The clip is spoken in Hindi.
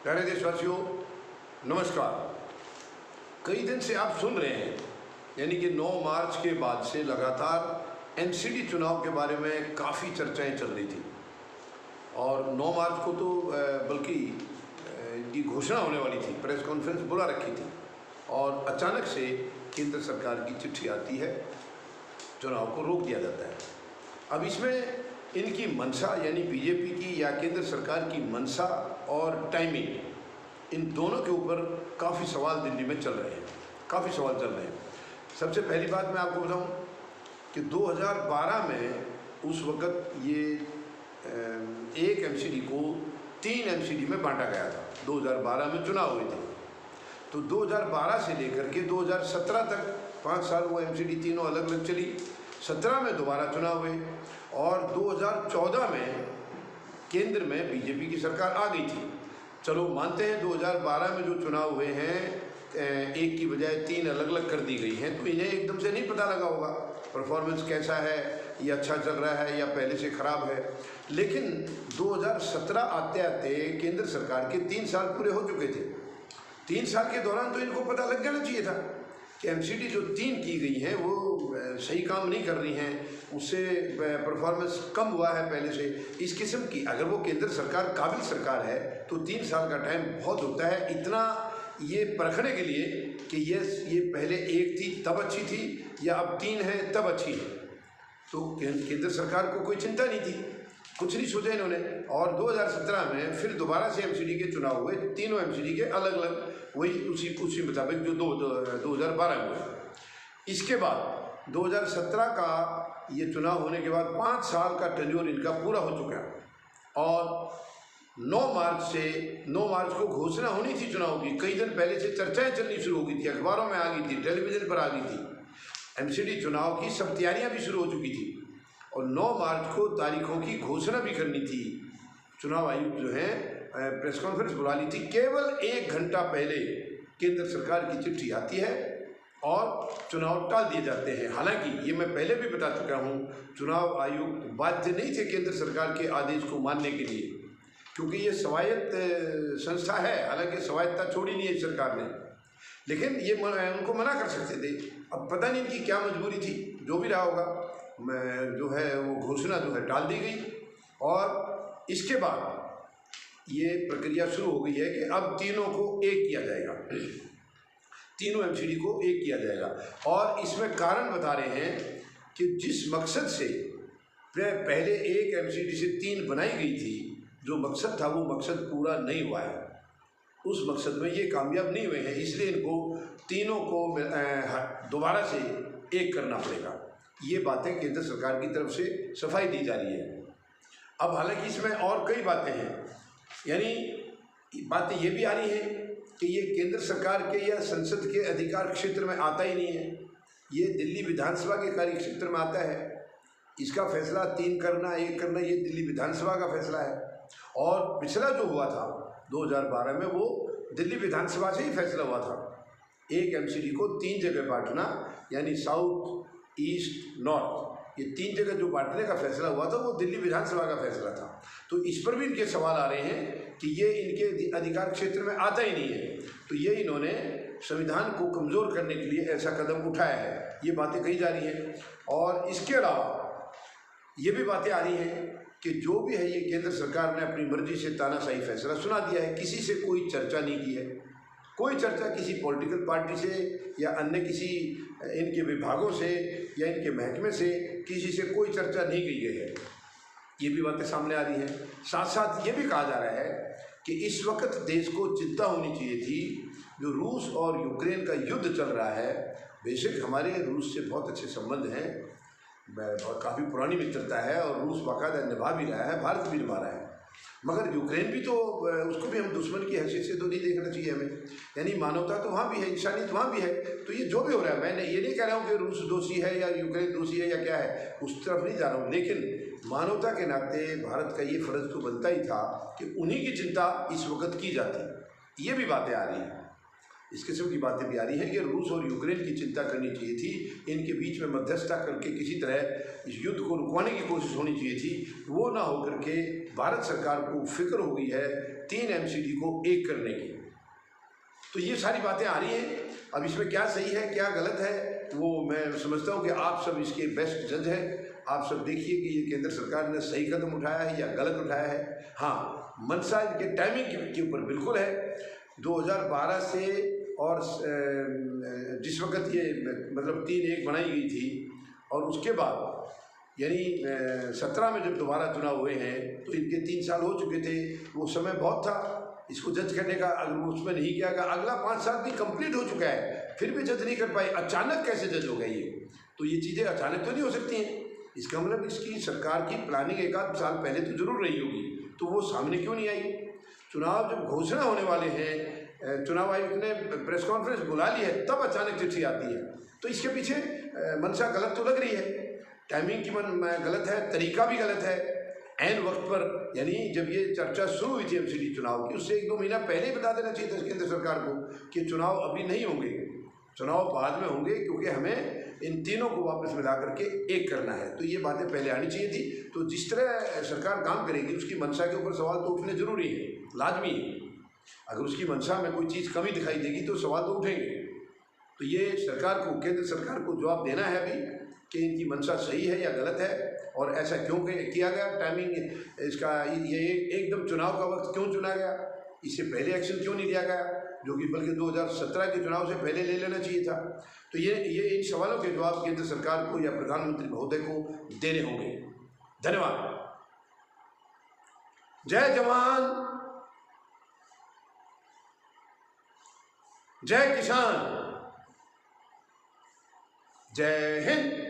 प्यारे देशवासियों, नमस्कार। कई दिन से आप सुन रहे हैं, यानी कि 9 मार्च के बाद से लगातार एमसीडी चुनाव के बारे में काफ़ी चर्चाएं चल रही थी और 9 मार्च को तो बल्कि इनकी घोषणा होने वाली थी, प्रेस कॉन्फ्रेंस बुला रखी थी और अचानक से केंद्र सरकार की चिट्ठी आती है, चुनाव को रोक दिया जाता है। अब इसमें इनकी मंशा यानी बीजेपी की या केंद्र सरकार की मंशा और टाइमिंग, इन दोनों के ऊपर काफ़ी सवाल दिल्ली में चल रहे हैं। सबसे पहली बात मैं आपको बताऊं कि 2012 में उस वक़्त ये एक एमसीडी को 3 एमसीडी में बांटा गया था। 2012 में चुनाव हुए थे, तो 2012 से लेकर के 2017 तक 5 साल वो एमसीडी तीनों अलग अलग चली। 17 में दोबारा चुनाव हुए और 2014 में केंद्र में बीजेपी की सरकार आ गई थी। चलो मानते हैं 2012 में जो चुनाव हुए हैं एक की बजाय 3 अलग अलग कर दी गई हैं, तो इन्हें एकदम से नहीं पता लगा होगा परफॉर्मेंस कैसा है, ये अच्छा चल रहा है या पहले से ख़राब है। लेकिन 2017 आते आते केंद्र सरकार के 3 साल पूरे हो चुके थे। 3 साल के दौरान तो इनको पता लग जाना चाहिए था कि एमसीडी जो 3 की गई हैं वो सही काम नहीं कर रही हैं, उससे परफॉर्मेंस कम हुआ है पहले से। इस किस्म की अगर वो केंद्र सरकार काबिल सरकार है तो 3 साल का टाइम बहुत होता है इतना ये परखने के लिए कि ये पहले 1 थी तब अच्छी थी या अब 3 है तब अच्छी है। तो केंद्र सरकार को कोई चिंता नहीं थी, कुछ नहीं सोचा इन्होंने। और 2017 में फिर दोबारा से एमसीडी के चुनाव हुए, तीनों एमसीडी के अलग अलग, वही उसी मुताबिक जो 2012 में हुए। इसके बाद 2017 का ये चुनाव होने के बाद 5 साल का टेन्योर इनका पूरा हो चुका है और 9 मार्च को घोषणा होनी थी चुनाव की। कई दिन पहले से चर्चाएं चलनी शुरू हो गई थी, अखबारों में आ गई थी, टेलीविज़न पर आ गई थी। एमसीडी चुनाव की सब तैयारियाँ भी शुरू हो चुकी थी और 9 मार्च को तारीखों की घोषणा भी करनी थी। चुनाव आयुक्त जो है प्रेस कॉन्फ्रेंस बुला ली थी। केवल 1 घंटा पहले केंद्र सरकार की चिट्ठी आती है और चुनाव टाल दिए जाते हैं। हालांकि ये मैं पहले भी बता चुका हूँ, चुनाव आयुक्त बाध्य नहीं थे केंद्र सरकार के आदेश को मानने के लिए, क्योंकि ये स्वायत्त संस्था है। हालांकि स्वायत्तता छोड़ी नहीं है सरकार ने, लेकिन ये उनको मना कर सकते थे। अब पता नहीं इनकी क्या मजबूरी थी, जो भी रहा होगा, जो है वो घोषणा जो है टाल दी गई और इसके बाद ये प्रक्रिया शुरू हो गई है कि अब तीनों को एक किया जाएगा, तीनों एमसीडी को एक किया जाएगा। और इसमें कारण बता रहे हैं कि जिस मकसद से पहले एक एमसीडी से 3 बनाई गई थी, जो मकसद था वो मकसद पूरा नहीं हुआ है। उस मकसद में ये कामयाब नहीं हुए हैं, इसलिए इनको तीनों को दोबारा से एक करना पड़ेगा। ये बातें केंद्र सरकार की तरफ से सफाई दी जा रही है। अब हालांकि इसमें और कई बातें हैं, यानी बातें ये भी आ रही हैं कि ये केंद्र सरकार के या संसद के अधिकार क्षेत्र में आता ही नहीं है, ये दिल्ली विधानसभा के कार्य क्षेत्र में आता है। इसका फैसला 3 करना 1 करना ये दिल्ली विधानसभा का फैसला है और पिछला जो हुआ था 2012 में वो दिल्ली विधानसभा से ही फैसला हुआ था। एक एमसीडी को 3 जगह बांटना, यानी साउथ, ईस्ट, नॉर्थ, ये 3 जगह जो बांटने का फैसला हुआ था वो दिल्ली विधानसभा का फैसला था। तो इस पर भी इनके सवाल आ रहे हैं कि ये इनके अधिकार क्षेत्र में आता ही नहीं है, तो ये इन्होंने संविधान को कमज़ोर करने के लिए ऐसा कदम उठाया है, ये बातें कही जा रही हैं। और इसके अलावा ये भी बातें आ रही हैं कि जो भी है ये केंद्र सरकार ने अपनी मर्जी से तानाशाही फैसला सुना दिया है, किसी से कोई चर्चा नहीं की है, कोई चर्चा किसी पॉलिटिकल पार्टी से या अन्य किसी इनके विभागों से या इनके महकमे से किसी से कोई चर्चा नहीं की गई है। ये भी बातें सामने आ रही हैं। साथ साथ ये भी कहा जा रहा है कि इस वक्त देश को चिंता होनी चाहिए थी, जो रूस और यूक्रेन का युद्ध चल रहा है। बेशक हमारे रूस से बहुत अच्छे संबंध हैं, काफ़ी पुरानी मित्रता है और रूस बाकायदा निभा भी रहा है, भारत भी निभा रहा है, मगर यूक्रेन भी तो, उसको भी हम दुश्मन की हैसियत से तो नहीं देखना चाहिए हमें। यानी मानवता तो वहाँ भी है, इंसानियत वहाँ भी है। तो ये जो भी हो रहा है, मैं ये नहीं कह रहा हूँ कि रूस दोषी है या यूक्रेन दोषी है या क्या है, उस तरफ नहीं जा रहा हूँ, लेकिन मानवता के नाते भारत का ये फ़र्ज तो बनता ही था कि उन्हीं की चिंता इस वक्त की जाती। ये भी बातें आ रही हैं, इस किस्म की बातें भी आ रही हैं कि रूस और यूक्रेन की चिंता करनी चाहिए थी, इनके बीच में मध्यस्थता करके किसी तरह इस युद्ध को रुकवाने की कोशिश होनी चाहिए थी। वो ना होकर के भारत सरकार को फिक्र हो गई है 3 MCD को 1 करने की। तो ये सारी बातें आ रही हैं। अब इसमें क्या सही है क्या गलत है वो मैं समझता हूँ कि आप सब इसके बेस्ट जज हैं। आप सब देखिए कि ये केंद्र सरकार ने सही कदम उठाया है या गलत उठाया है। हाँ, मंशा के टाइमिंग के ऊपर बिल्कुल है। 2012 से और जिस वक्त ये मतलब 3-1 बनाई गई थी और उसके बाद यानी 17 में जब दोबारा चुनाव हुए हैं तो इनके 3 साल हो चुके थे। वो समय बहुत था इसको जज करने का। अगर वो उसमें नहीं किया गया, अगला 5 साल भी कंप्लीट हो चुका है, फिर भी जज नहीं कर पाए। अचानक कैसे जज हो गए ये? तो ये चीज़ें अचानक तो नहीं हो सकती हैं। इसका मतलब इसकी सरकार की प्लानिंग 1-8 साल पहले तो जरूर रही होगी, तो वो सामने क्यों नहीं आई? चुनाव जब घोषणा होने वाले हैं, चुनाव आयोग ने प्रेस कॉन्फ्रेंस बुला ली है, तब अचानक चिट्ठी आती है। तो इसके पीछे मंशा गलत तो लग रही है, टाइमिंग की गलत है, तरीका भी गलत है। ऐन वक्त पर यानी जब ये चर्चा शुरू हुई थी MCD चुनाव की, उससे 1-2 महीना पहले ही बता देना चाहिए था केंद्र सरकार को कि चुनाव अभी नहीं होंगे, चुनाव बाद में होंगे, क्योंकि हमें इन तीनों को वापस मिला करके 1 करना है। तो ये बातें पहले आनी चाहिए थी। तो जिस तरह सरकार काम करेगी उसकी मंशा के ऊपर सवाल तो उठने जरूरी है, लाजमी है। अगर उसकी मंशा में कोई चीज़ कमी दिखाई देगी तो सवाल तो उठेंगे। तो ये सरकार को, केंद्र सरकार को जवाब देना है अभी कि इनकी मंशा सही है या गलत है और ऐसा क्यों किया गया। टाइमिंग इसका ये एकदम चुनाव का वक्त क्यों चुना गया, इससे पहले एक्शन क्यों नहीं लिया गया, जो कि बल्कि 2017 के चुनाव से पहले ले लेना चाहिए था। तो ये इन सवालों के जवाब केंद्र सरकार को या प्रधानमंत्री महोदय को देने होंगे। धन्यवाद। जय जवान, जय किसान, जय हिंद।